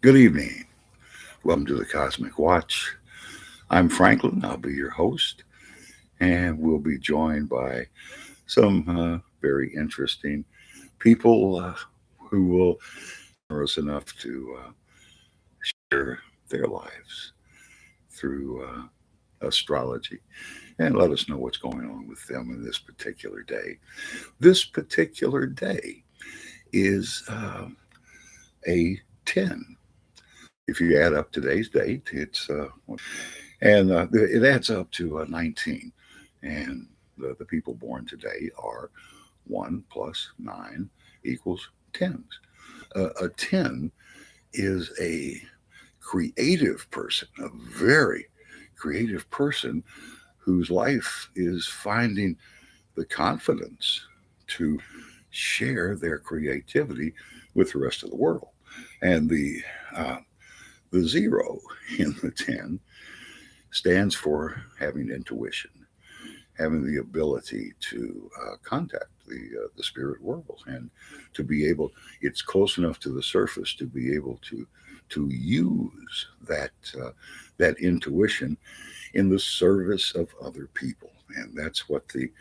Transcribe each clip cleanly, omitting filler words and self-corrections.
Good evening. Welcome to the Cosmic Watch. I'm Franklin. I'll be your host, and we'll be joined by some very interesting people who will honor us enough to share their lives through astrology and let us know what's going on with them in this particular day. This particular day is a 10. If you add up today's date, it adds up to 19. And the people born today are 1 plus 9 equals tens. A 10 is a creative person, a very creative person whose life is finding the confidence to share their creativity with the rest of the world. And uh, the zero in the 10 stands for having intuition, having the ability to contact the spirit world, and to be able. It's close enough to the surface to be able to use that intuition in the service of other people, and that's what the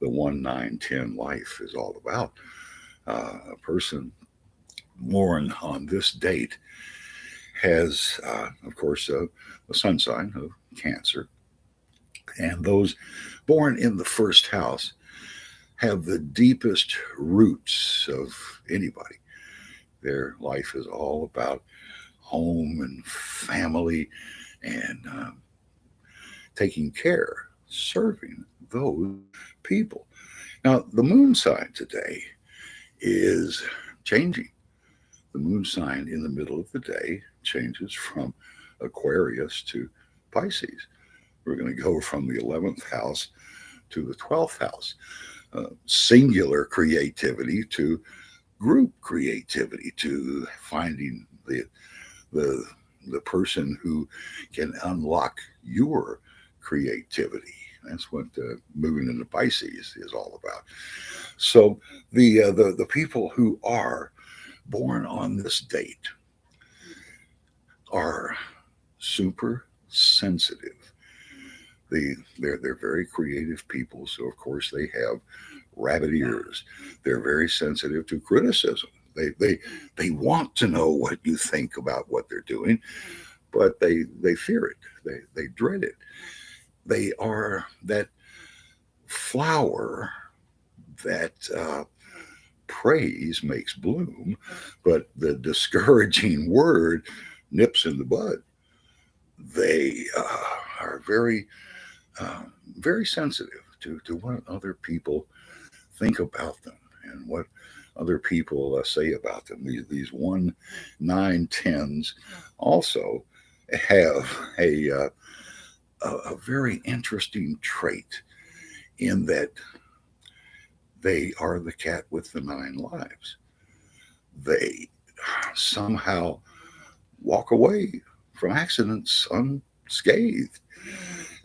1, 9, 10 life is all about. A person born on this date has, of course, a sun sign of Cancer, and those born in the first house have the deepest roots of anybody. Their life is all about home and family and taking care, serving those people. Now, the moon sign today is changing. The moon sign in the middle of the day changes from Aquarius to Pisces. We're going to go from the 11th house to the 12th house, singular creativity to group creativity, to finding the the person who can unlock your creativity. That's what moving into Pisces is all about. So the people who are born on this date are super sensitive. They're very creative people, so of course they have rabbit ears. They're very sensitive to criticism. They want to know what you think about what they're doing, but they fear it. They dread it. They are that flower that praise makes bloom, but the discouraging word nips in the bud. They are very sensitive to what other people think about them and what other people say about them. These 1, 9, 10s also have a very interesting trait in that they are the cat with the 9 lives. They somehow walk away from accidents unscathed.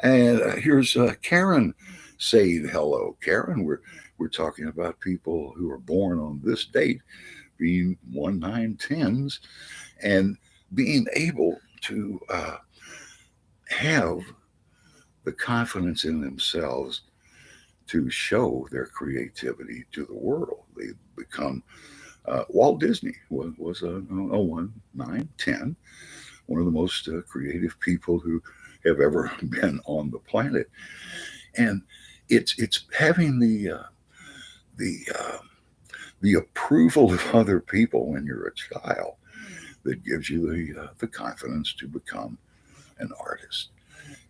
And here's Karen saying hello. Karen, we're talking about people who are born on this date, being 1, 9, 10s, and being able to have the confidence in themselves to show their creativity to the world. They become Walt Disney was a 1, 9, 10, one of the most creative people who have ever been on the planet, and it's having the the approval of other people when you're a child that gives you the confidence to become an artist.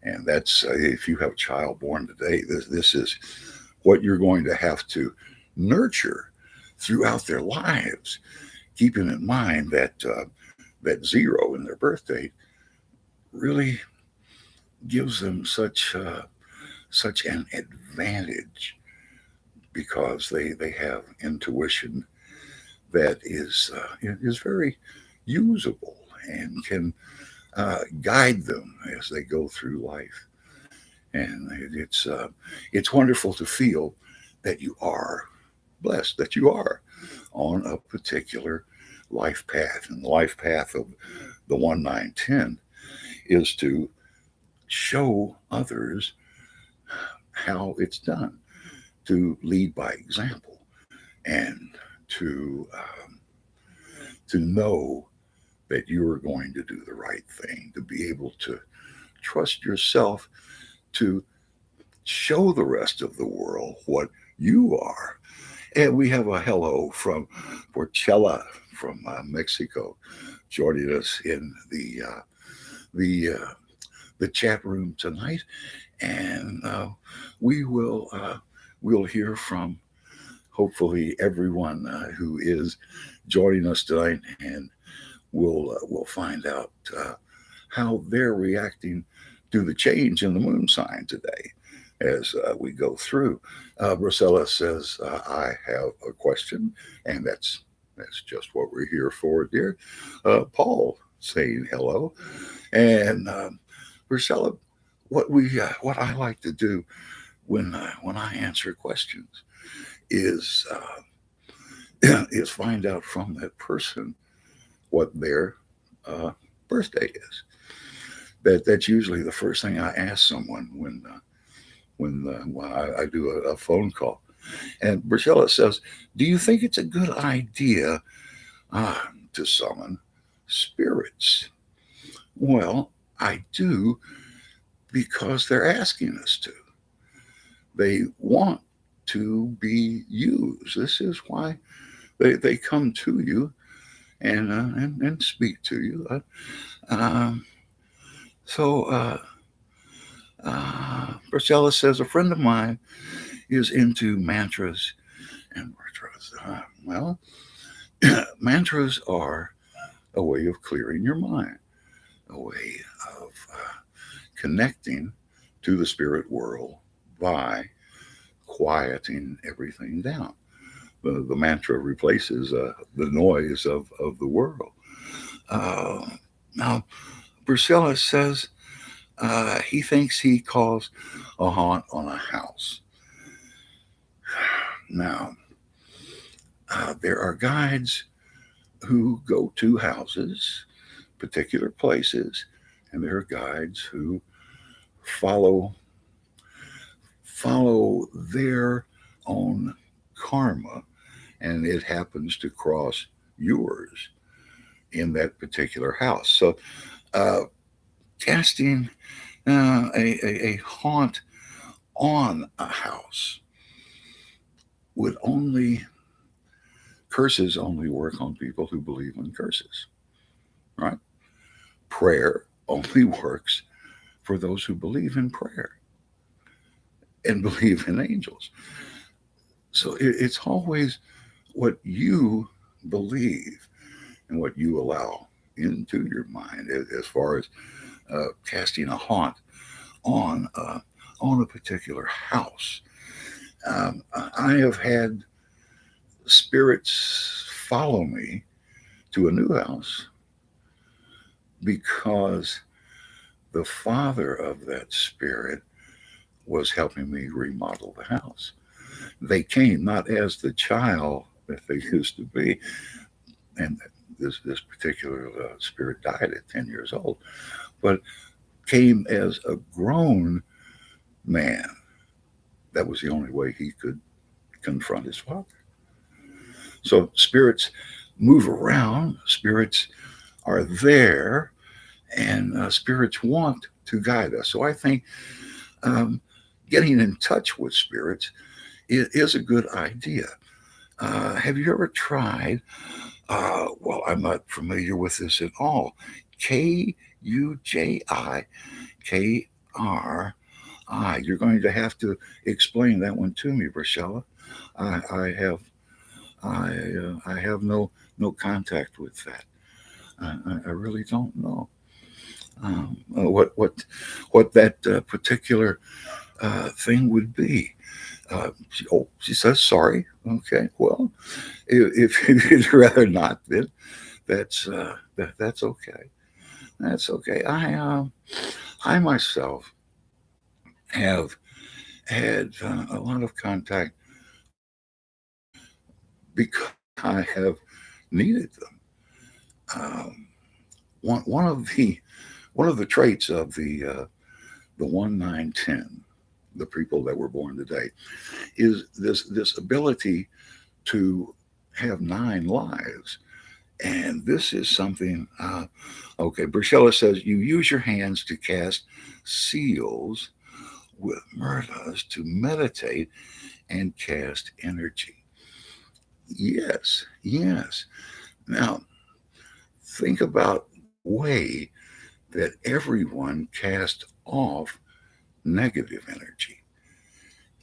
And that's if you have a child born today, this is what you're going to have to nurture throughout their lives, keeping in mind that that zero in their birth date really gives them such an advantage because they have intuition that is very usable and can guide them as they go through life. And it's wonderful to feel that you are blessed, that you are on a particular life path. And the life path of the 1910 is to show others how it's done, to lead by example, and to to know that you are going to do the right thing, to be able to trust yourself, to show the rest of the world what you are. And we have a hello from Porchella from Mexico, joining us in the the chat room tonight, and we will we'll hear from hopefully everyone who is joining us tonight, and we'll find out how they're reacting to the change in the moon sign today as we go through. Bracella says, "I have a question," and that's just what we're here for, dear. Paul saying hello, and Bracella, what I like to do when I answer questions is is find out from that person what their birthday is. That's usually the first thing I ask someone when I do a phone call. And Bracella says, "Do you think it's a good idea to summon spirits?" Well, I do, because they're asking us to. They want to be used. This is why they come to you and speak to you. So Priscilla says, "A friend of mine is into mantras and mantras." Well, mantras are a way of clearing your mind, a way of connecting to the spirit world by quieting everything down. The mantra replaces the noise of the world. Uh, Now, Priscilla says he thinks he caused a haunt on a house. Now, there are guides who go to houses, particular places, and there are guides who follow follow their own karma, and it happens to cross yours in that particular house. So, uh, casting a haunt on a house would only curses only work on people who believe in curses, right? Prayer only works for those who believe in prayer and believe in angels. So it's always what you believe and what you allow into your mind as far as casting a haunt on on a particular house. I have had spirits follow me to a new house because the father of that spirit was helping me remodel the house. They came not as the child that they used to be, and this particular spirit died at 10 years old, but came as a grown man. That was the only way he could confront his father. So spirits move around, spirits are there, and spirits want to guide us. So I think um, getting in touch with spirits is a good idea. Have you ever tried? Well, I'm not familiar with this at all. Kujikri. You're going to have to explain that one to me, Rochella. I have I have no contact with that. I really don't know what that particular thing would be. She says sorry. Okay, well, if you'd rather not, then that's okay. That's okay. I myself have had a lot of contact because I have needed them. Um, one of the traits of the 1, 9, 10, the people that were born today, is this ability to have 9 lives. And this is something, okay, Burchella says you use your hands to cast seals with murdas to meditate and cast energy. Yes, yes. Now, think about the way that everyone cast off negative energy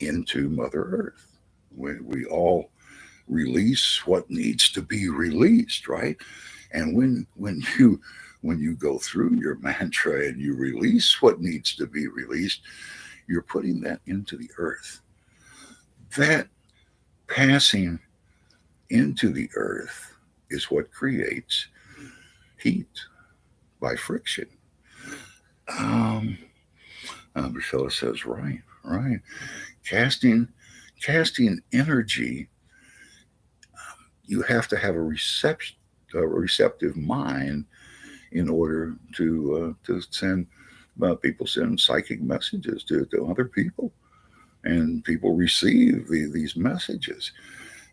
into Mother Earth. We all release what needs to be released, right? And when you go through your mantra and you release what needs to be released, you're putting that into the earth. That passing into the earth is what creates heat by friction. Um, Priscilla says, right, right. Casting, casting energy, you have to have a receptive mind in order to send. People send psychic messages to other people, and people receive these messages.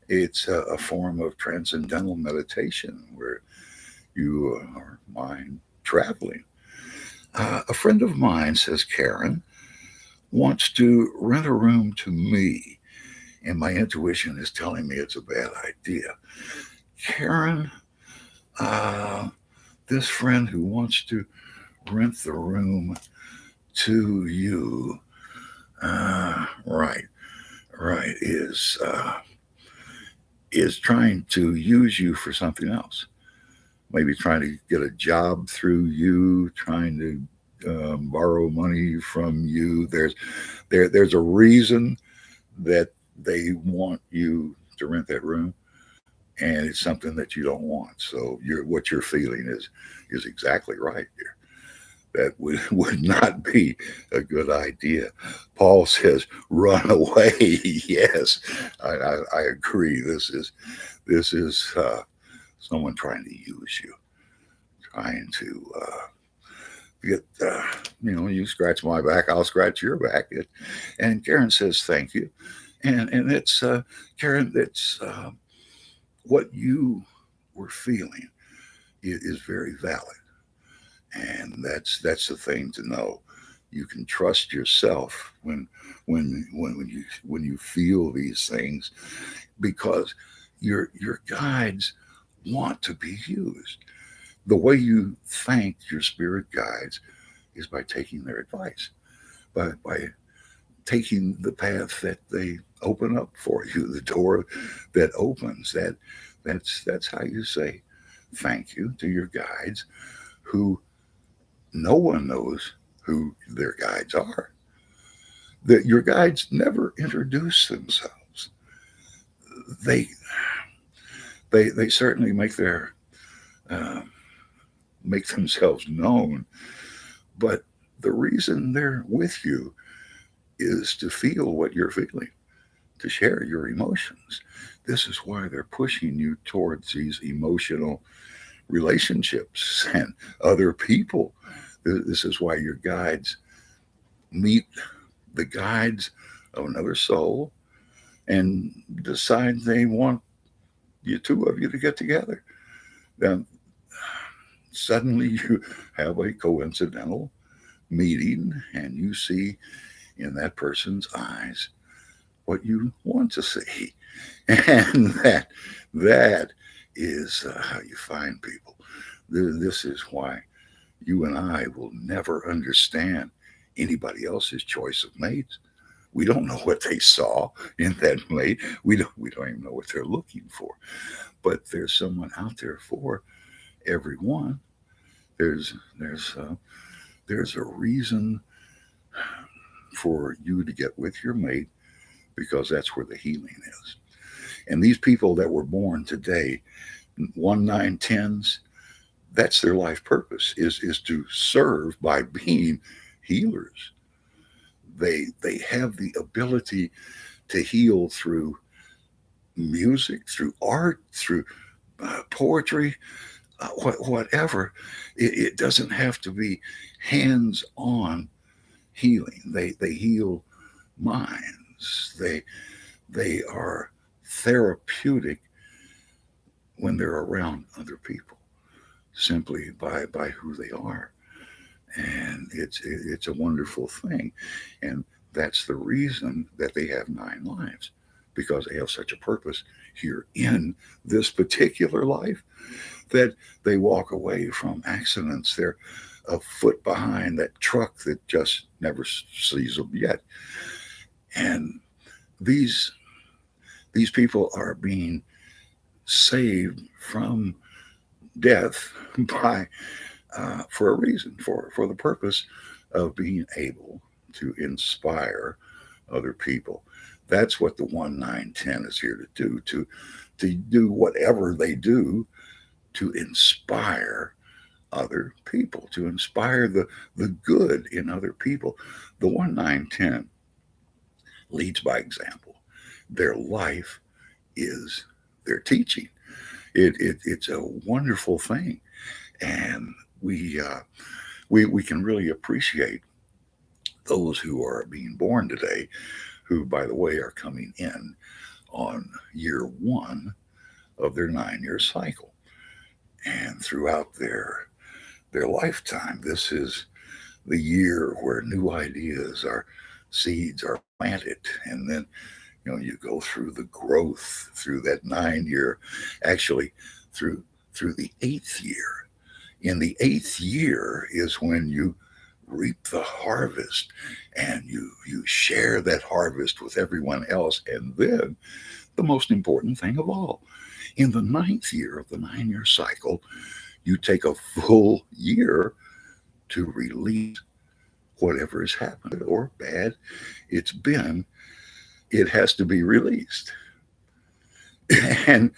It's a form of transcendental meditation where you are mind traveling. A friend of mine, says Karen, wants to rent a room to me, and my intuition is telling me it's a bad idea. Karen, uh, this friend who wants to rent the room to you, right, right, is trying to use you for something else. Maybe trying to get a job through you, trying to borrow money from you. There's a reason that they want you to rent that room, and it's something that you don't want. So what you're feeling is exactly right here. That would not be a good idea. Paul says, "Run away." Yes, I agree. This is someone trying to use you, trying to get. You scratch my back, I'll scratch your back. And Karen says, "Thank you." And it's Karen. It's what you were feeling is very valid, and that's the thing to know. You can trust yourself when you feel these things, because your guides want to be used. The way you thank your spirit guides is by taking their advice, by taking the path that they open up for you, the door that opens. That's how you say thank you to your guides, who no one knows who their guides are. That your guides never introduce themselves. They they certainly uh, make themselves known, but the reason they're with you is to feel what you're feeling, to share your emotions. This is why they're pushing you towards these emotional relationships and other people. This is why your guides meet the guides of another soul and decide they want you two of you to get together. Then suddenly you have a coincidental meeting, and you see in that person's eyes what you want to see. And that is how you find people. This is why you and I will never understand anybody else's choice of mates. We don't know what they saw in that mate. We don't even know what they're looking for. But there's someone out there for everyone. There's a reason for you to get with your mate, because that's where the healing is. And these people that were born today, 1, 9, 10s, that's their life purpose, is to serve by being healers. They have the ability to heal through music, through art, through poetry. whatever. It doesn't have to be hands-on healing. They heal minds. They are therapeutic when they're around other people, simply by who they are. And it's a wonderful thing. And that's the reason that they have 9 lives, because they have such a purpose here in this particular life, that they walk away from accidents. They're a foot behind that truck that just never sees them yet. And these these people are being saved from death by for a reason, for the purpose of being able to inspire other people. That's what the 1, 9, 10 is here to do. To do whatever they do to inspire other people, to inspire the good in other people. The 1, 9, 10 leads by example. Their life is their teaching. It's a wonderful thing, and we can really appreciate those who are being born today, who, by the way, are coming in on year 1 of their 9-year cycle, and throughout their lifetime, this is the year where new ideas are seeds are planted, and then you go through the growth through that 9 year, actually through the 8th year. In the 8th year is when you reap the harvest, and you share that harvest with everyone else. And then the most important thing of all, in the 9th year of the 9-year cycle, you take a full year to release whatever has happened or bad it's been. It has to be released. And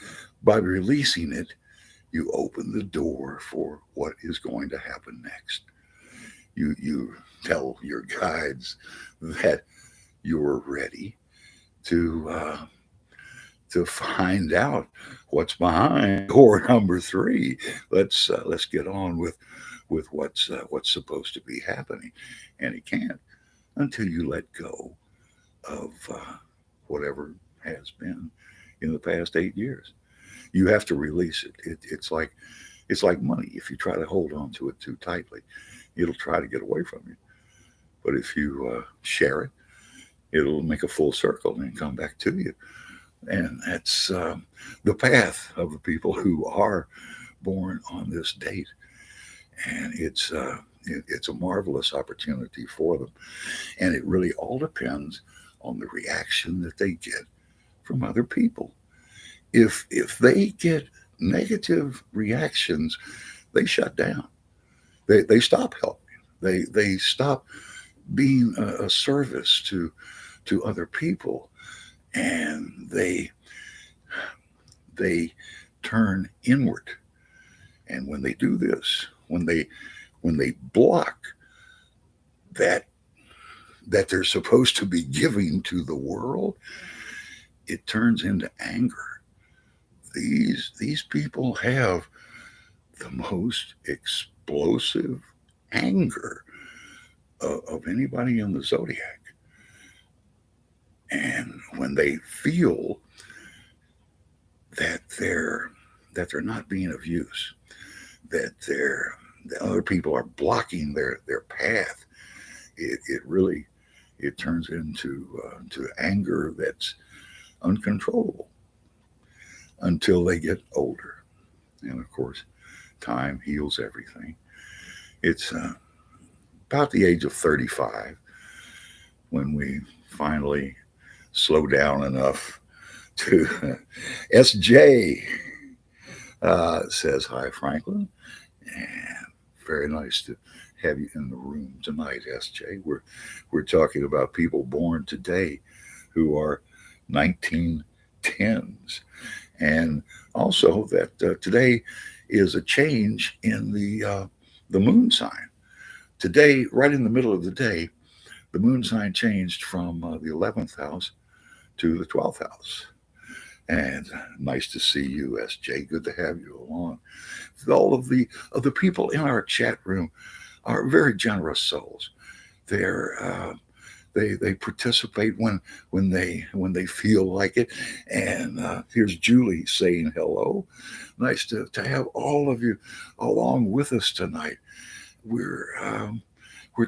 by releasing it, you open the door for what is going to happen next. You tell your guides that you're ready to to find out what's behind door number 3. Let's get on with what's supposed to be happening, and it can't until you let go of whatever has been in the past 8 years. You have to release it. It's like money. If you try to hold on to it too tightly, it'll try to get away from you. But if you share it, it'll make a full circle and come back to you. And that's the path of the people who are born on this date. And it's a marvelous opportunity for them. And it really all depends on the reaction that they get from other people. If they get negative reactions, they shut down. They stop helping. They stop being a service to other people, and they turn inward. And when they do this, when they block that they're supposed to be giving to the world, it turns into anger. These people have the most explosive anger of anybody in the zodiac. And when they feel that they're not being of use, that other people are blocking their path, it really it turns to anger that's uncontrollable until they get older. And of course, time heals everything. It's about the age of 35 when we finally slow down enough to SJ says, "Hi, Franklin," and very nice to have you in the room tonight, SJ. We're talking about people born today who are 1910s, and also that today is a change in the moon sign. Today, right in the middle of the day, the moon sign changed from the 11th house to the 12th house. And nice to see you, SJ. Good to have you along. All of the people in our chat room are very generous souls. They're they participate when they feel like it. And here's Julie saying hello. Nice to have all of you along with us tonight. We're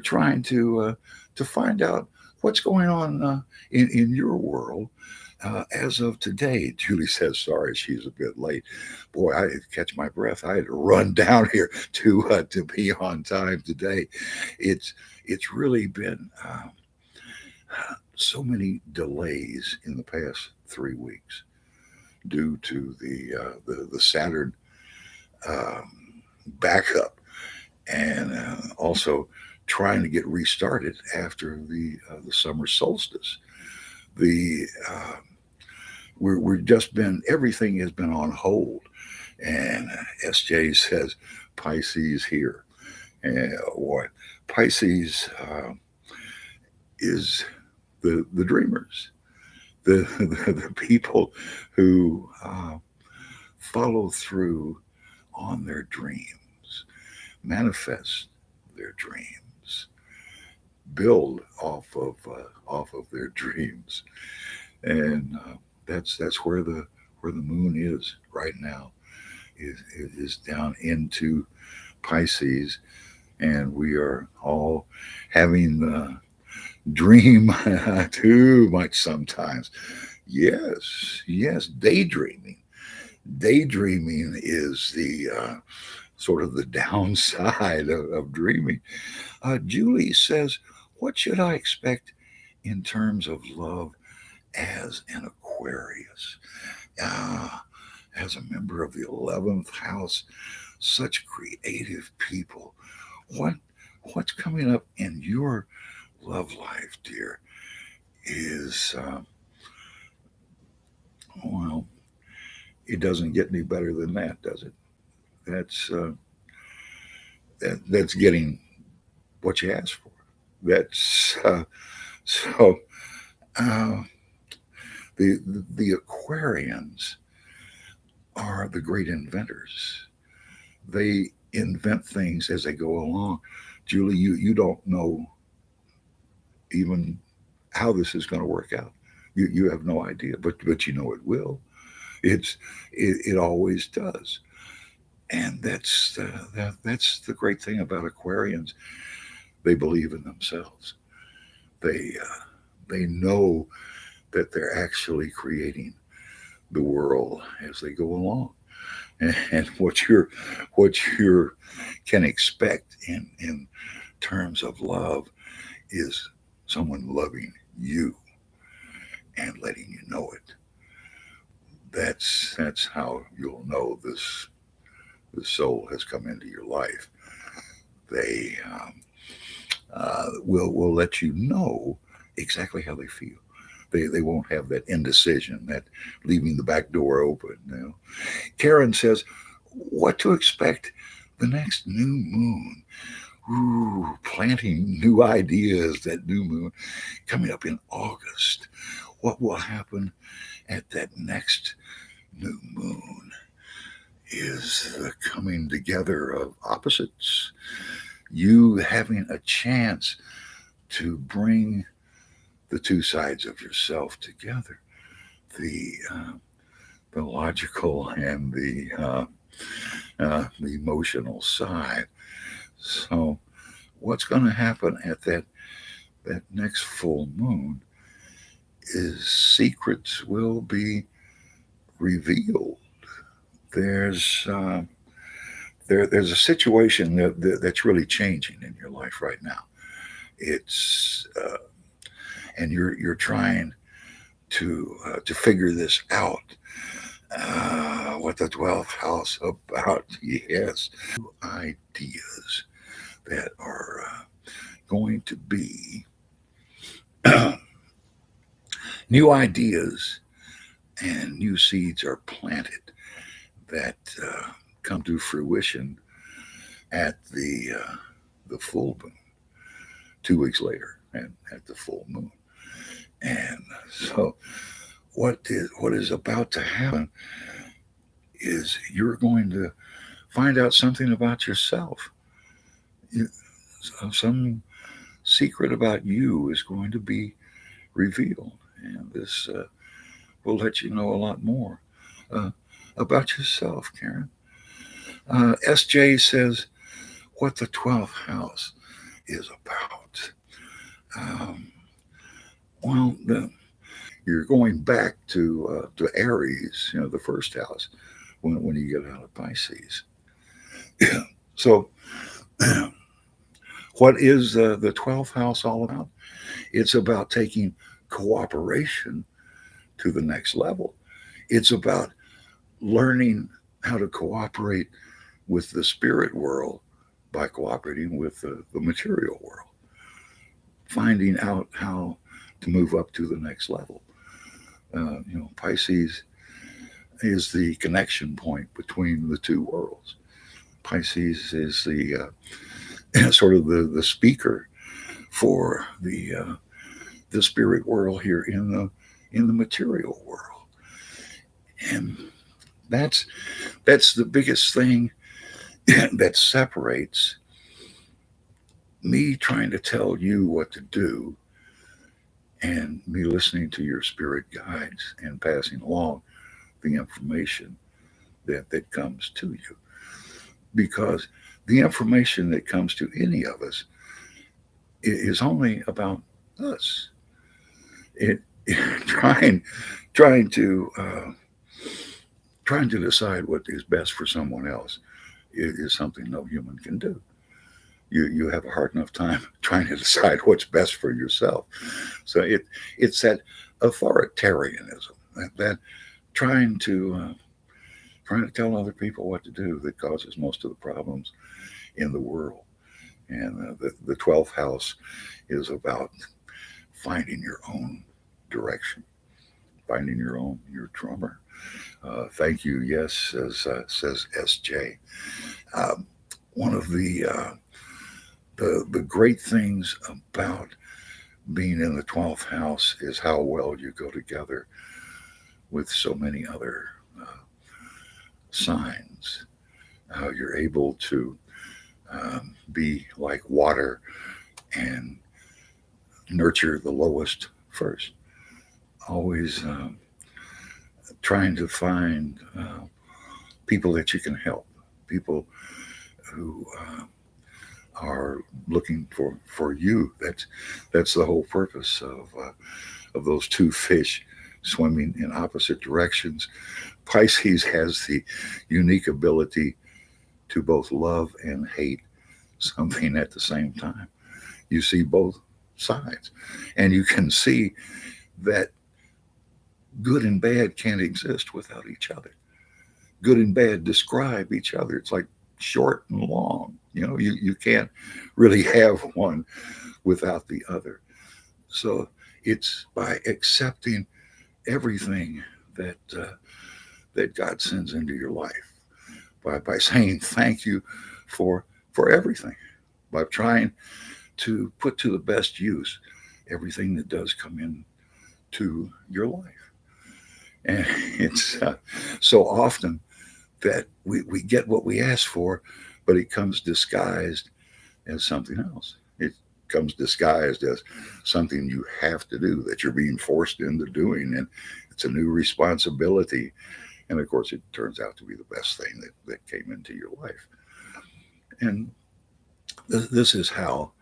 trying to find out what's going on in your world. As of today, Julie says, sorry, she's a bit late. Boy, I catch my breath. I had to run down here to be on time today. It's really been so many delays in the past 3 weeks due to the Saturn um, backup, and also trying to get restarted after the summer solstice. The we're just been everything has been on hold, and SJ says Pisces here, and what Pisces is the dreamers, the people who follow through on their dreams, manifest their dreams, build off of their dreams, and that's where the moon is right now. Is down into Pisces, and we are all having dream too much sometimes. Yes, yes, daydreaming. Daydreaming is the sort of the downside of dreaming. Julie says, "What should I expect in terms of love as an Aquarius?" Uh, as a member of the 11th house, such creative people. What what's coming up in your love life, dear, is well, it doesn't get any better than that, does it? That's that's getting what you asked for. That's so. Uh, the Aquarians are the great inventors. They invent things as they go along. Julie, you don't know even how this is going to work out. You have no idea, but you know it will. It always does, and that's the great thing about Aquarians. They believe in themselves. They know that they're actually creating the world as they go along, and what you can expect in terms of love is someone loving you and letting you know it. That's how you'll know this soul has come into your life. They will let you know exactly how they feel. They won't have that indecision, that leaving the back door open. You know? Karen says, "What to expect the next new moon?" Ooh, planting new ideas. That new moon coming up in August. What will happen at that next new moon is the coming together of opposites. You having a chance to bring the two sides of yourself together, the the logical and the emotional side. So, what's going to happen at that next full moon is secrets will be revealed. There's there's a situation that's really changing in your life right now. It's and you're trying to figure this out. What the 12th house about? Yes, ideas that are going to be new ideas, and new seeds are planted that come to fruition at the full moon. 2 weeks later, and at the full moon, and so what is about to happen is you're going to find out something about yourself. You- Some secret about you is going to be revealed, and this will let you know a lot more uh, about yourself, Karen. SJ says what the 12th house is about. Um, well, you're going back to Aries, the first house, when you get out of Pisces. So, what is the 12th house all about? It's about taking cooperation to the next level. It's about learning how to cooperate with the spirit world by cooperating with the material world, finding out how to move up to the next level. Pisces is the connection point between the two worlds. Pisces is the sort of the speaker for the spirit world here in the material world, and that's that's the biggest thing that separates me trying to tell you what to do and me listening to your spirit guides and passing along the information that comes to you. Because the information that comes to any of us is only about us. It trying trying to trying to decide what is best for someone else is something no human can do. You have a hard enough time trying to decide what's best for yourself. So it's that authoritarianism, that trying to trying to tell other people what to do that causes most of the problems in the world. And the 12th house is about finding your own direction, finding your drummer. Thank you. Yes, says SJ. Um, One of the great things about being in the 12th house is how well you go together with so many other signs. How you're able to be like water and nurture the lowest first. Always trying to find people that you can help, people who are looking for you. That's the whole purpose of those two fish swimming in opposite directions. Pisces has the unique ability to both love and hate something at the same time. You see both sides, and you can see that good and bad can't exist without each other. Good and bad describe each other. It's like short and long. You can't really have one without the other. So it's by accepting everything that God sends into your life, by saying thank you for everything, by trying to put to the best use everything that does come in to your life. And it's so often that we get what we ask for, but it comes disguised as something else. It comes disguised as something you have to do, that you're being forced into doing, and it's a new responsibility. And of course, it turns out to be the best thing that came into your life. And this is how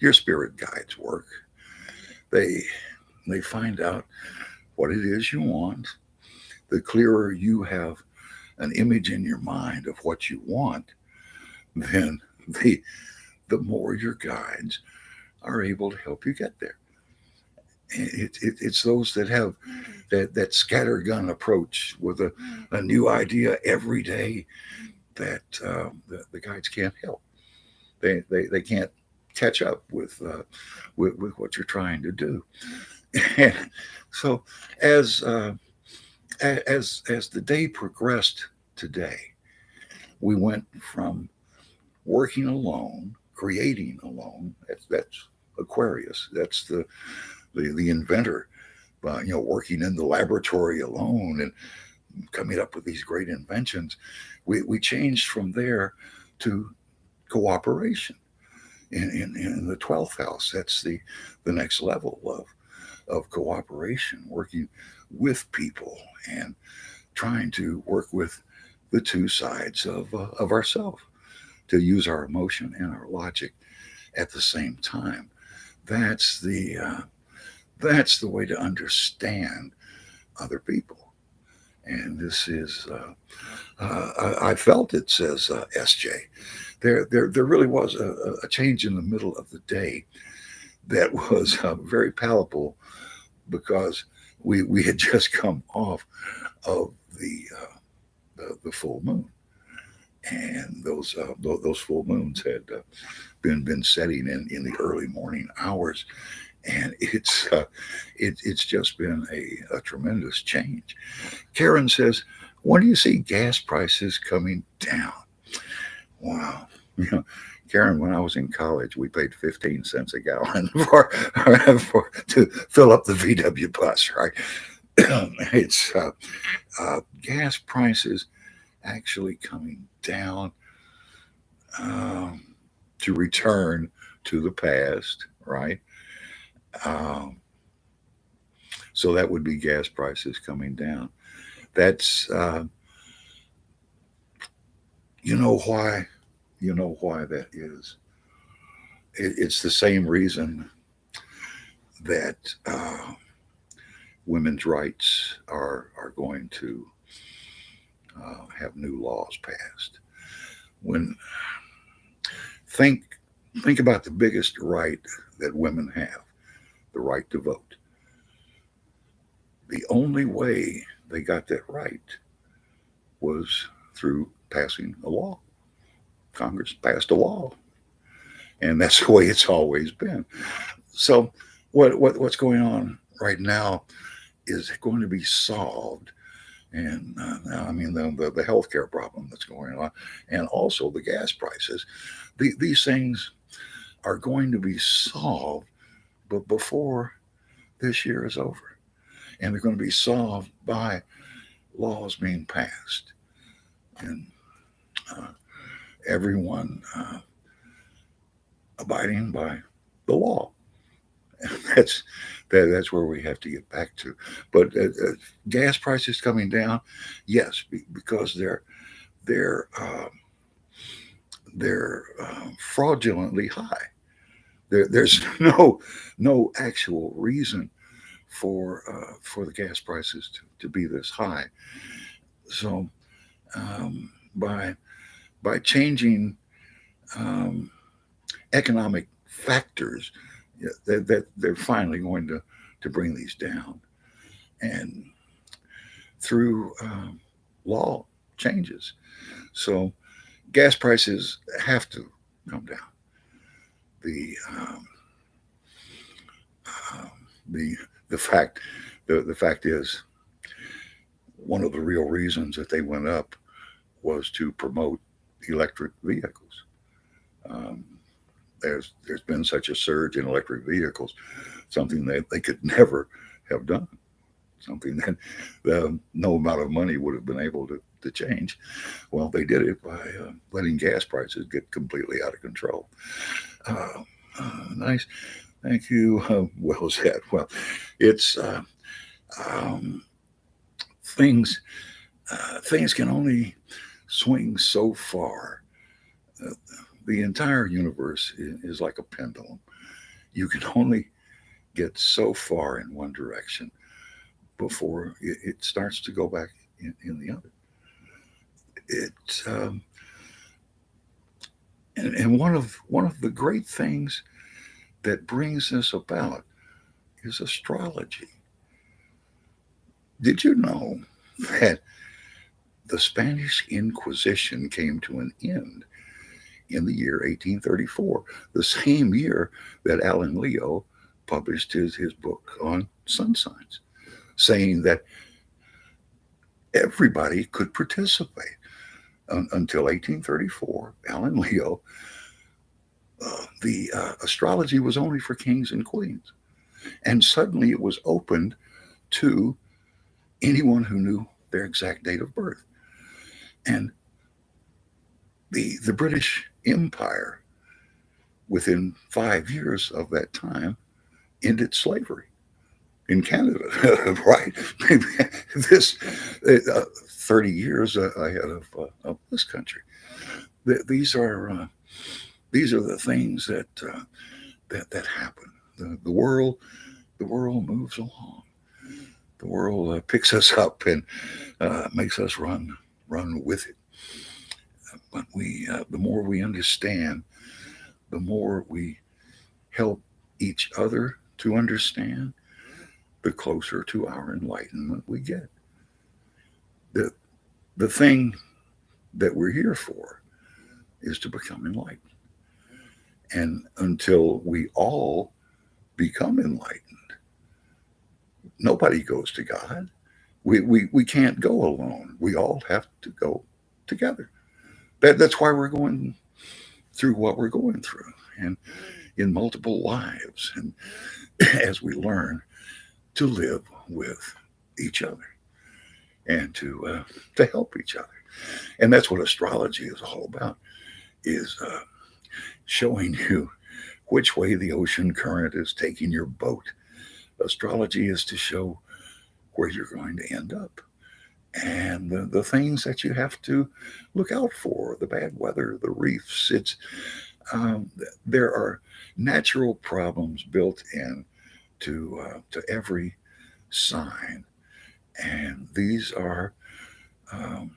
your spirit guides work. They they find out what it is you want. The clearer you have an image in your mind of what you want, then the more your guides are able to help you get there. It's those that have that scattergun approach with a new idea every day that the guides can't help. They can't catch up with what you're trying to do. And so as as the day progressed today, we went from working alone, creating alone. That's Aquarius. That's the inventor working in the laboratory alone and coming up with these great inventions. We changed from there to cooperation in the 12th house. That's the next level of cooperation, working with people and trying to work with the two sides of ourselves, to use our emotion and our logic at the same time. That's the way to understand other people. And this is I felt it, says SJ. There really was a change in the middle of the day that was very palatable, because we had just come off of the full moon, and those full moons had been setting in the early morning hours, and it's just been a tremendous change. Karen says, when do you see gas prices coming down? Wow. You know, Karen, when I was in college, we paid 15 cents a gallon to fill up the VW bus, right? It's gas prices actually coming down, um, to return to the past, right? Um, so that would be gas prices coming down. That's you know why that is. It's the same reason that women's rights are going to have new laws passed. When think think about the biggest right that women have, the right to vote. The only way they got that right was through passing a law. Congress passed a law, and that's the way it's always been. So, what's going on right now is going to be solved, and I mean the healthcare problem that's going on, and also the gas prices. These things are going to be solved, but before this year is over, and they're going to be solved by laws being passed, and uh, everyone abiding by the law. That's that's where we have to get back to. But gas prices coming down, yes, because they're fraudulently high. There's no actual reason for the gas prices to be this high. So by changing um, economic factors, yeah, that they're finally going to bring these down, and through law changes. So gas prices have to come down. The um, the the fact the fact is, one of the real reasons that they went up was to promote electric vehicles. Um, there's been such a surge in electric vehicles, something that they could never have done, something that no amount of money would have been able to change. Well, they did it by letting gas prices get completely out of control. Uh, nice, thank you. Well said. Well, it's um, things things can only swing so far. Uh, the entire universe is like a pendulum. You can only get so far in one direction before it starts to go back in the other. It and one of the great things that brings this about is astrology. Did you know that the Spanish Inquisition came to an end in the year 1834, the same year that Alan Leo published his book on sun signs, saying that everybody could participate? Until 1834, Alan Leo, the astrology was only for kings and queens. And suddenly it was opened to anyone who knew their exact date of birth. And the British Empire, within 5 years of that time, ended slavery in Canada, right? This 30 years ahead of this country. These are the things that happen. The world moves along. The world picks us up and makes us run with it. But the more we understand, the more we help each other to understand, the closer to our enlightenment we get. The, the thing that we're here for is to become enlightened. And until we all become enlightened, nobody goes to God. We can't go alone. We all have to go together. That's why we're going through what we're going through, and in multiple lives, and as we learn to live with each other and to help each other. And that's what astrology is all about, is showing you which way the ocean current is taking your boat. Astrology is to show where you're going to end up, and the things that you have to look out for, the bad weather, the reefs. Um, there are natural problems built in to every sign, and these are um,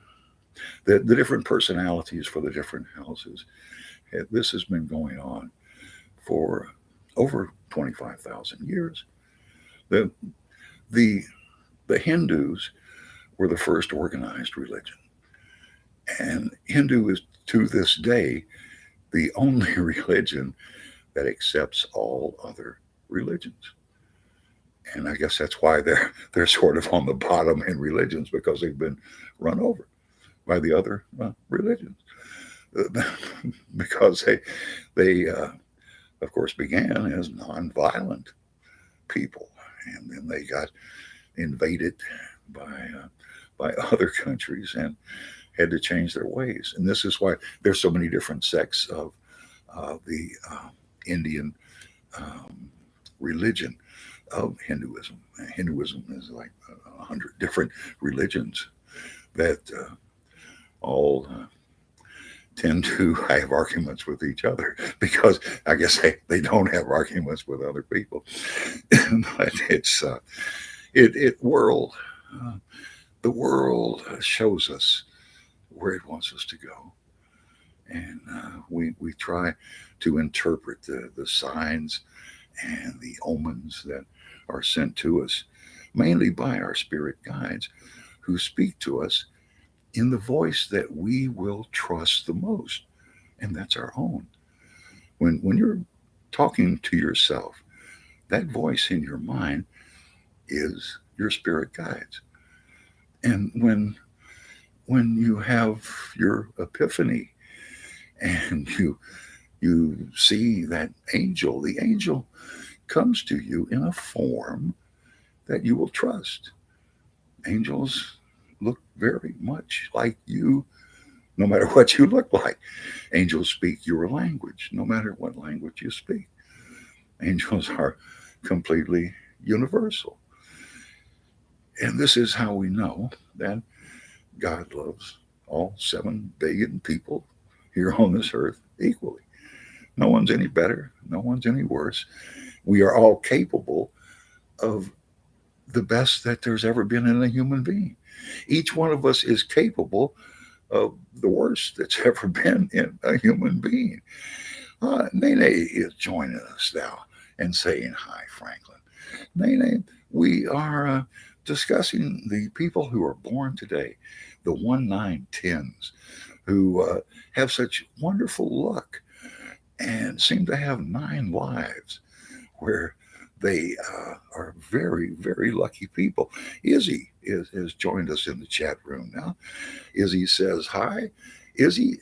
the different personalities for the different houses. This has been going on for over 25,000 years. The the the Hindus were the first organized religion, and Hindu is to this day the only religion that accepts all other religions. And I guess that's why they're sort of on the bottom in religions, because they've been run over by the other religions. Because they of course began as nonviolent people, and then they got invaded by other countries and had to change their ways. And this is why there's so many different sects of the Indian um, religion of Hinduism. Hinduism is like 100 different religions that all tend to have arguments with each other, because I guess they don't have arguments with other people. But it's world. Uh, the world shows us where it wants us to go, and we try to interpret the signs and the omens that are sent to us, mainly by our spirit guides, who speak to us in the voice that we will trust the most, and that's our own. When you're talking to yourself, that voice in your mind is your spirit guides. And when you have your epiphany and you see that angel, the angel comes to you in a form that you will trust. Angels look very much like you, no matter what you look like. Angels speak your language, no matter what language you speak. Angels are completely universal. And this is how we know that God loves all 7 billion people here on this earth equally. No one's any better, no one's any worse. We are all capable of the best that there's ever been in a human being. Each one of us is capable of the worst that's ever been in a human being. Nene is joining us now and saying hi, Franklin. Nene, we are discussing the people who are born today, the 1910s, who have such wonderful luck and seem to have 9 lives, where they are very, very lucky people. Izzy has joined us in the chat room now. Izzy says hi. Izzy,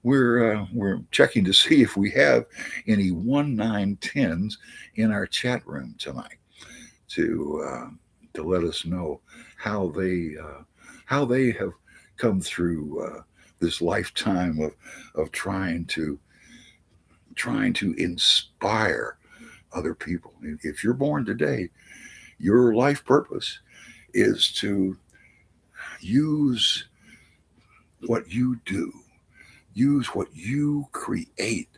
we're checking to see if we have any 1910s in our chat room tonight to to let us know how they have come through this lifetime of trying to inspire other people. If you're born today, your life purpose is to use what you do, use what you create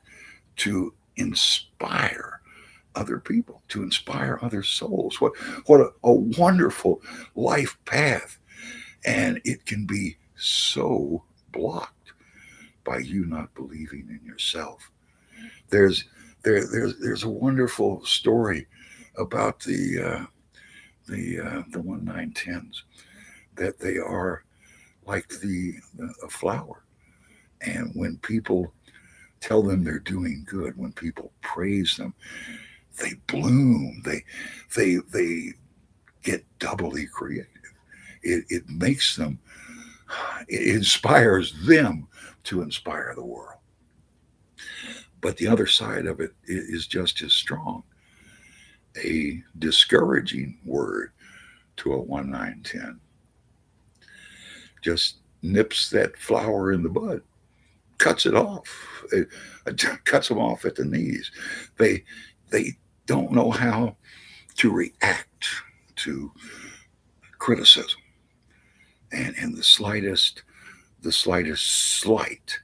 to inspire other people, to inspire other souls. What a wonderful life path. And it can be so blocked by you not believing in yourself. There's there's a wonderful story about the 1910s, that they are like a flower, and when people tell them they're doing good, when people praise them, they bloom. They get doubly creative. It makes them. It inspires them to inspire the world. But the other side of it is just as strong. A discouraging word to a 1910 just nips that flower in the bud, cuts it off, cuts them off at the knees. They they don't know how to react to criticism, and the slightest slight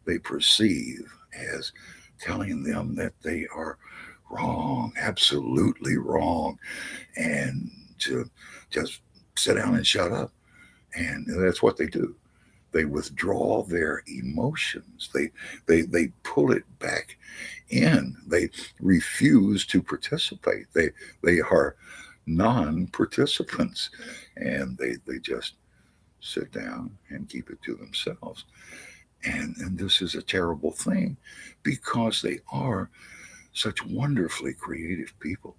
they perceive as telling them that they are wrong, absolutely wrong, and to just sit down and shut up. And that's what they do. They withdraw their emotions. They pull it back in. They refuse to participate. They are non-participants, and they just sit down and keep it to themselves. And this is a terrible thing, because they are such wonderfully creative people.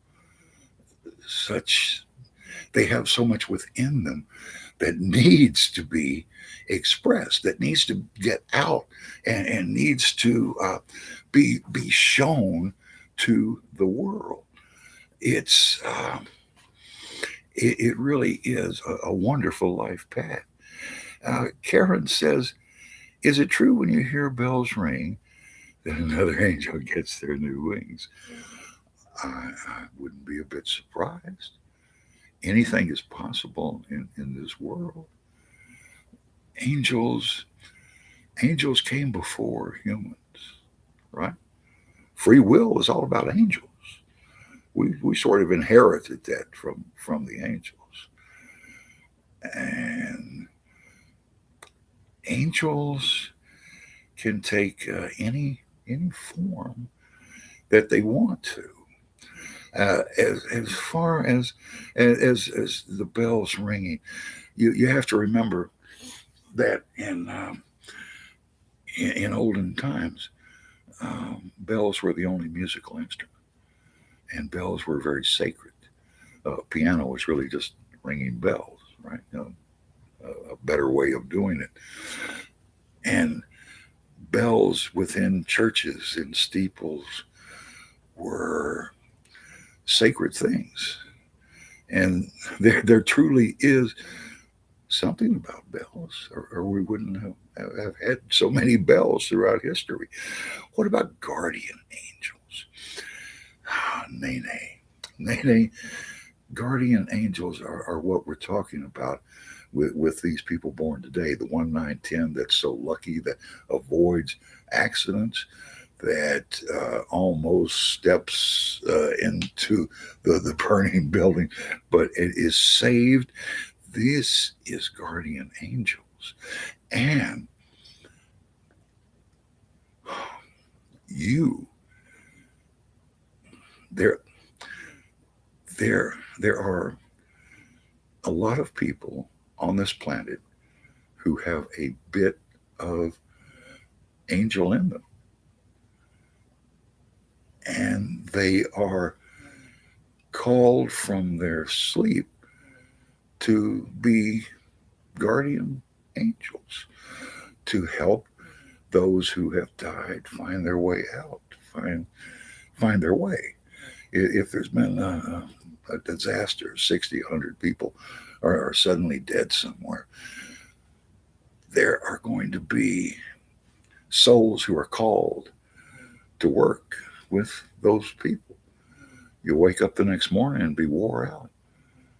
Such They have so much within them that needs to be expressed, that needs to get out, and needs to be shown to the world. It's it really is a wonderful life path. Karen says, "Is it true when you hear bells ring that another angel gets their new wings?" I wouldn't be a bit surprised. Anything is possible in this world. Angels angels came before humans, right? Free will is all about angels. We sort of inherited that from the angels. And angels can take any form that they want to. As far as the bells ringing, you have to remember that in olden times, bells were the only musical instrument, and bells were very sacred. Piano was really just ringing bells, right? A better way of doing it. And bells within churches and steeples were sacred things. And there truly is something about bells, or we wouldn't have had so many bells throughout history. What about guardian angels? Nene. Nene, guardian angels are what we're talking about with these people born today. The 1910 that's so lucky that avoids accidents, that almost steps into the burning building, but it is saved. This is guardian angels. And you, there, there are a lot of people on this planet who have a bit of angel in them, and they are called from their sleep to be guardian angels, to help those who have died find their way out, find their way. If there's been a disaster, 60, 100 people are suddenly dead somewhere, there are going to be souls who are called to work with those people. You'll wake up the next morning and be wore out.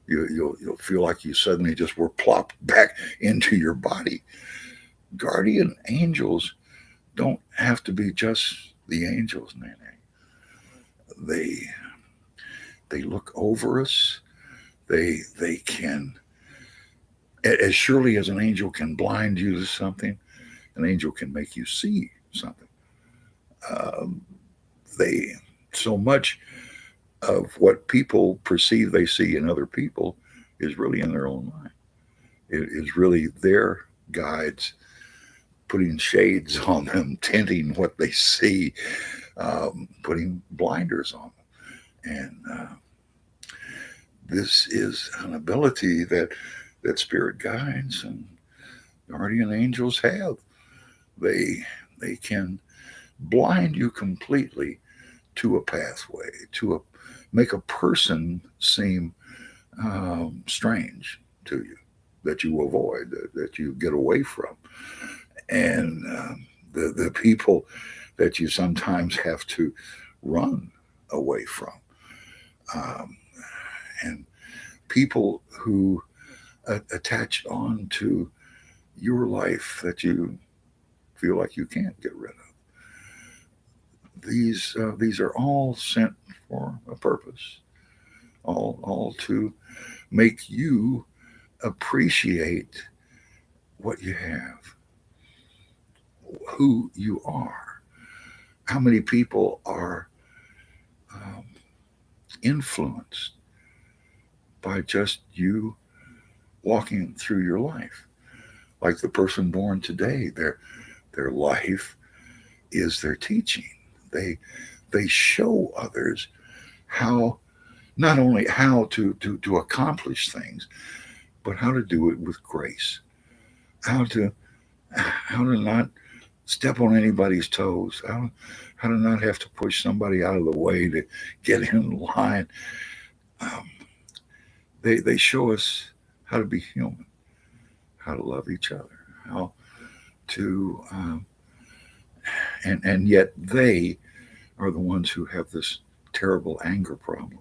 You'll feel like you suddenly just were plopped back into your body. Guardian angels don't have to be just the angels, Nene. They they look over us. They can, as surely as an angel can blind you to something, an angel can make you see something. Um, they so much of what people perceive they see in other people is really in their own mind. It is really their guides putting shades on them, tinting what they see, putting blinders on them. And this is an ability that spirit guides and guardian angels have. They they can blind you completely to a pathway, to a make a person seem strange to you, that you avoid, that you get away from, and the people that you sometimes have to run away from, um, and people who attach on to your life that you feel like you can't get rid of. These are all sent for a purpose, all to make you appreciate what you have, who you are. How many people are um, influenced by just you walking through your life? Like the person born today, their life is their teaching. They they show others how, not only how to accomplish things, but how to do it with grace. How to how to not step on anybody's toes. How to not have to push somebody out of the way to get in line. Um, they show us how to be human, how to love each other, how to and yet they are the ones who have this terrible anger problem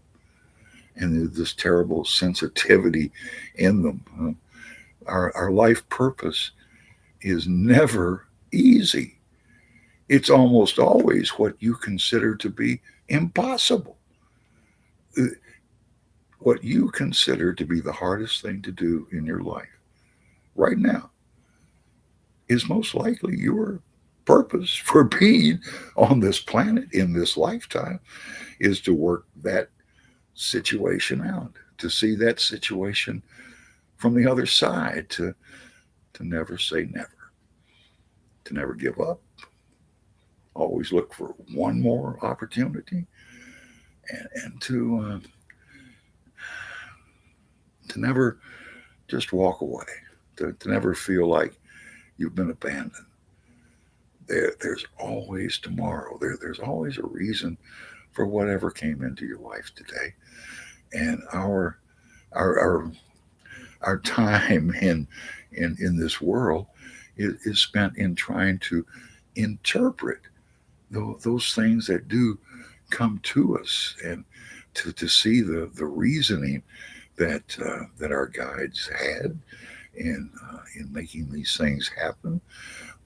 and this terrible sensitivity in them. Our life purpose is never easy. It's almost always what you consider to be impossible. Uh, What you consider to be the hardest thing to do in your life right now is most likely your purpose for being on this planet in this lifetime, is to work that situation out, to see that situation from the other side, to never say never, to never give up, always look for one more opportunity, and to never just walk away, to never feel like you've been abandoned. There's always tomorrow. There's always a reason for whatever came into your life today. And our our, our time in this world is spent in trying to interpret those things that do come to us, and to see the reasoning that our guides had in making these things happen.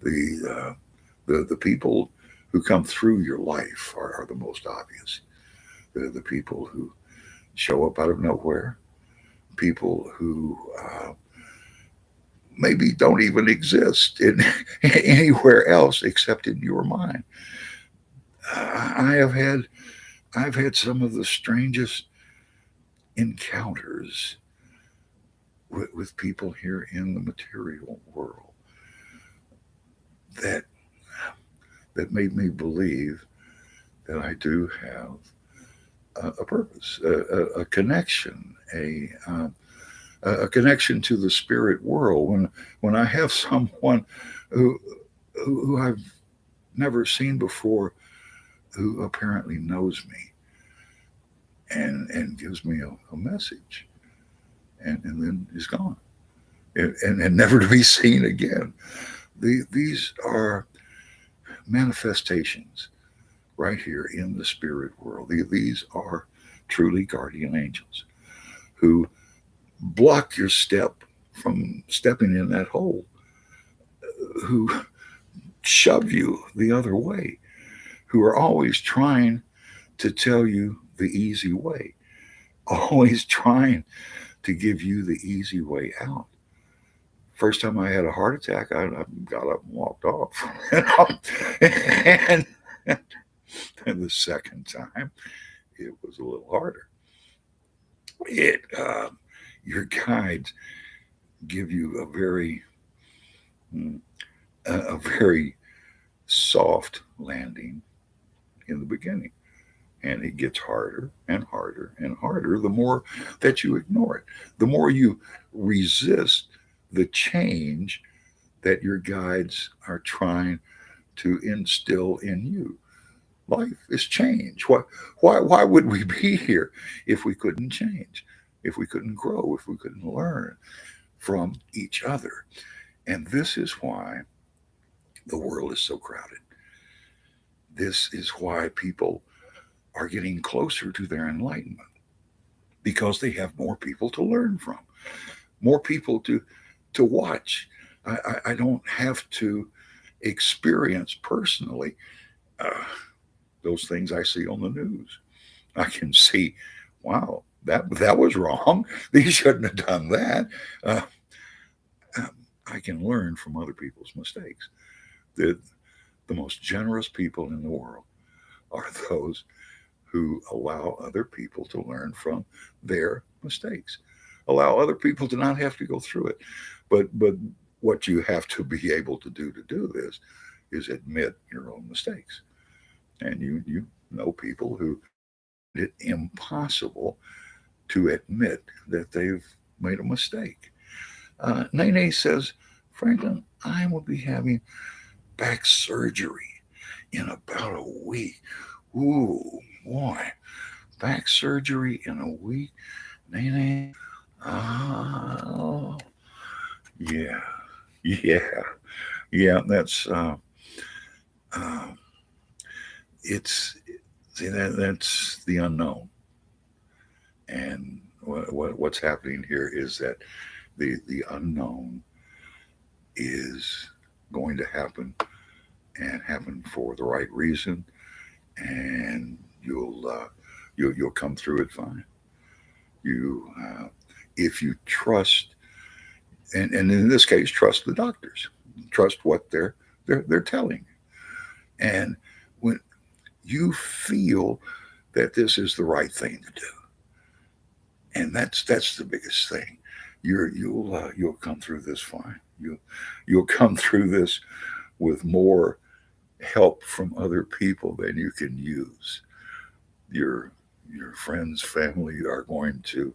The people who come through your life are the most obvious. The people who show up out of nowhere, people who maybe don't even exist in anywhere else except in your mind. I have had I've had some of the strangest encounters with people here in the material world that that made me believe that I do have a purpose, a connection, a connection to the spirit world. When I have someone who I've never seen before, who apparently knows me, and gives me a message, and then is gone, and never to be seen again. These are manifestations right here in the spirit world. These are truly guardian angels who block your step from stepping in that hole, who shove you the other way, who are always trying to tell you the easy way, always trying to give you the easy way out. First time I had a heart attack, I got up and walked off. and, and the second time, it was a little harder. It Your guides give you mm, a very soft landing in the beginning, and it gets harder and harder and harder the more that you ignore it, the more you resist the change that your guides are trying to instill in you. Life is change. Why would we be here if we couldn't change, if we couldn't grow, if we couldn't learn from each other? And this is why the world is so crowded. This is why people are getting closer to their enlightenment, because they have more people to learn from, more people to watch. I don't have to experience personally uh, those things I see on the news. I can see, wow, that was wrong. They shouldn't have done that. Uh, um, I can learn from other people's mistakes. The the most generous people in the world are those who allow other people to learn from their mistakes, allow other people to not have to go through it. But what you have to be able to do this is admit your own mistakes. And you know people who find it impossible to admit that they've made a mistake. Nene says, Franklin, I will be having back surgery in about a week. Ooh, boy, back surgery in a week, Nene. Oh, yeah, yeah, yeah. Uh, it's that's the unknown, and what's happening here is that the unknown is going to happen, and happen for the right reason, and you'll come through it fine. You If you trust, and in this case, trust the doctors, trust what they're telling you, and when you feel that this is the right thing to do, and that's the biggest thing. You'll come through this fine. You'll come through this with more help from other people than you can use. Your your friends, family are going to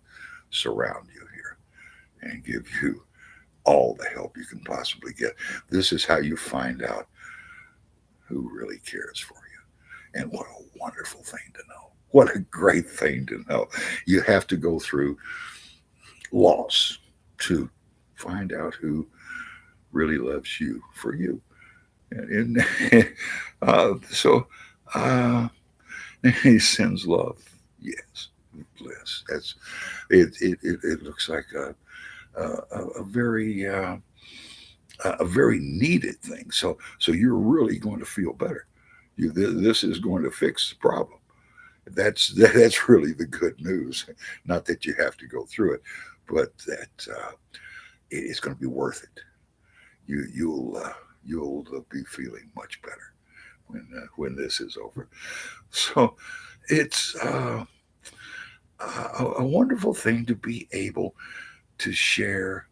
surround you here and give you all the help you can possibly get. This is how you find out who really cares for you. And what a wonderful thing to know. What a great thing to know. You have to go through loss to find out who really loves you for you. And so uh, he sends love. Yes, bliss. It looks like a very a very needed thing. So you're really going to feel better. This is going to fix the problem. That's really the good news. Not that you have to go through it, but that it's going to be worth it. You'll be feeling much better when this is over. So it's a wonderful thing to be able to share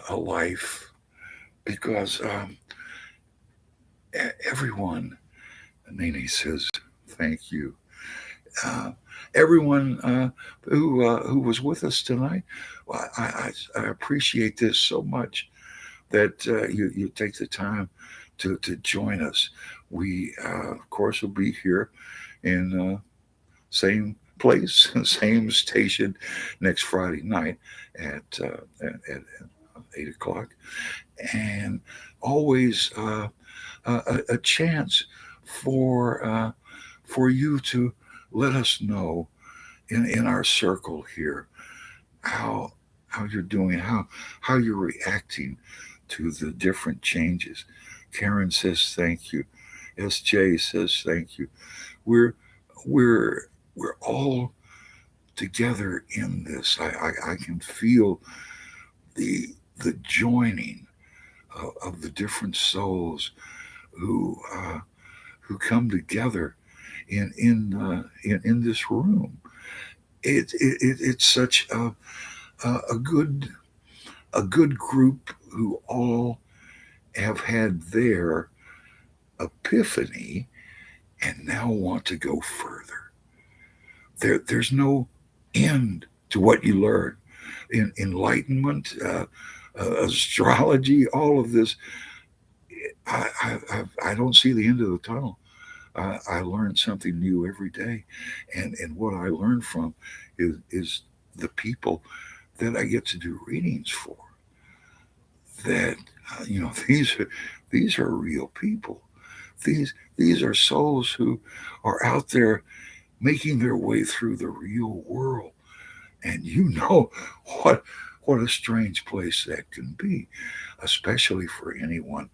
a life, because everyone, Nene says, thank you. Uh, Everyone who was with us tonight, well, I appreciate this so much that you take the time to join us. We, of course, will be here in same place, same station next Friday night at 8 o'clock, and always a chance for you to let us know in our circle here how you're doing, how you're reacting to the different changes. Karen says thank you. SJ says thank you. We're we're we're all together in this. I can feel the joining of the different souls who come together in this room. It's such a good group who all have had their epiphany and now want to go further. There's no end to what you learn in enlightenment, astrology, all of this. I don't see the end of the tunnel. I learn something new every day, and what I learn from is the people that I get to do readings for. That these are real people. These are souls who are out there making their way through the real world, and what a strange place that can be, especially for anyone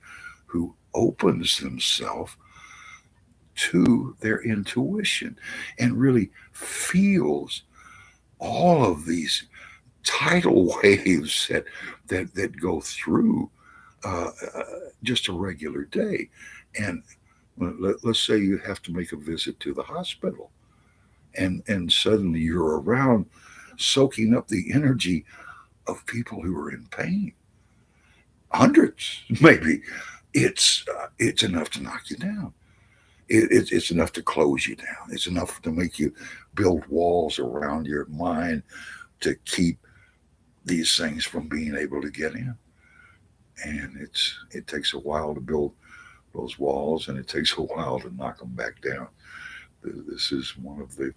who opens themselves to their intuition and really feels all of these tidal waves that go through just a regular day. And let's say you have to make a visit to the hospital, and suddenly you're around soaking up the energy of people who are in pain, hundreds maybe. It's enough to knock you down. It's enough to close you down. It's enough to make you build walls around your mind to keep these things from being able to get in. And it takes a while to build those walls, and it takes a while to knock them back down. This is one of the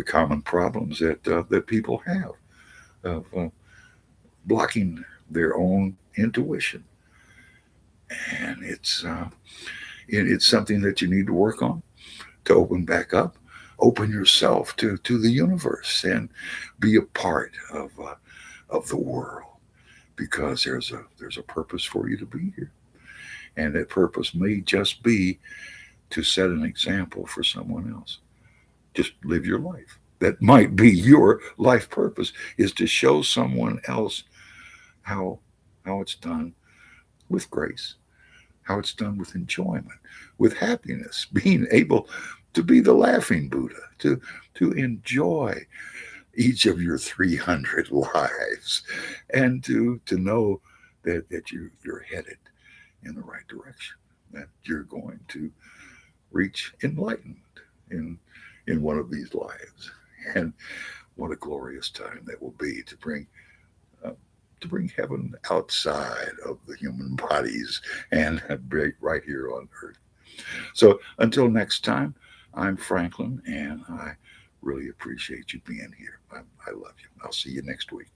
common problems that people have of blocking their own intuition, and it's something that you need to work on to open back up, open yourself to the universe, and be a part of the world, because there's a purpose for you to be here, and that purpose may just be to set an example for someone else. Just live your life. That might be your life purpose, is to show someone else how it's done with grace, how it's done with enjoyment, with happiness, being able to be the laughing Buddha, to enjoy each of your 300 lives, and to know that you're headed in the right direction, that you're going to reach enlightenment in one of these lives. And what a glorious time that will be uh, to bring heaven outside of the human bodies and right here on earth. So until next time, I'm Franklin, and I really appreciate you being here. I love you. I'll see you next week.